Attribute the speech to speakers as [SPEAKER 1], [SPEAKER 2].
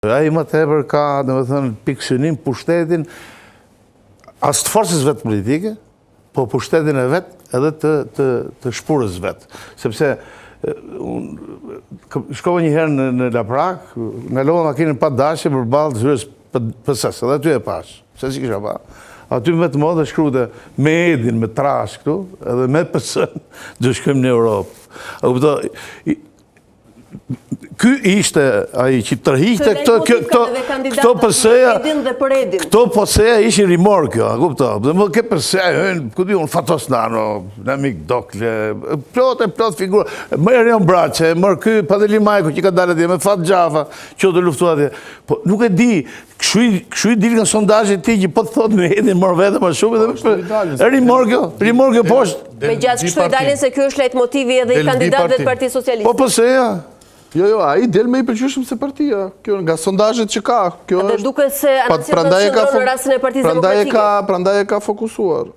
[SPEAKER 1] Ai më tepër ka, domethënë, pikë pushtetin as të forcës vetë politike, po pushtetin e vetë edhe të shpurës vetë. Sepse shkova një herë në Laprak, në lova makinën pa dashje për balë të zyrës PS-s, edhe aty e pash, se si kisha pa. Aty me të modë shkruajte me Edin, me Trash këtu, edhe me PS-n, do shkojmë në Europë. Ky ishte ai që tërhiqte këto PS-ja. Këto PS-ja ishin rimor kjo, a kupto? Dhe më ke PS-ja, ku di unë Fatosnano, në mik Dokle, plot figura. Më Erion Braçe, më ky Padeli Majko që ka dalë atje me Fat Xhafa, që do luftuar atje. Po nuk e di, kshu i dilë nga sondazhet e tij që po thotë në Edin mor vetëm më shumë edhe rimor kjo poshtë.
[SPEAKER 2] Me gjatë kështu i dalin se ky është lejtmotivi edhe i kandidatëve të Partisë Socialiste.
[SPEAKER 1] Po PS-ja.
[SPEAKER 3] Jo, ai del me i pëlqyeshëm se partia. Kjo nga sondazhet që ka. Kjo
[SPEAKER 2] është. Duke se anësisht në rastin e Partisë Demokratike.
[SPEAKER 3] Prandaj e ka fokusuar.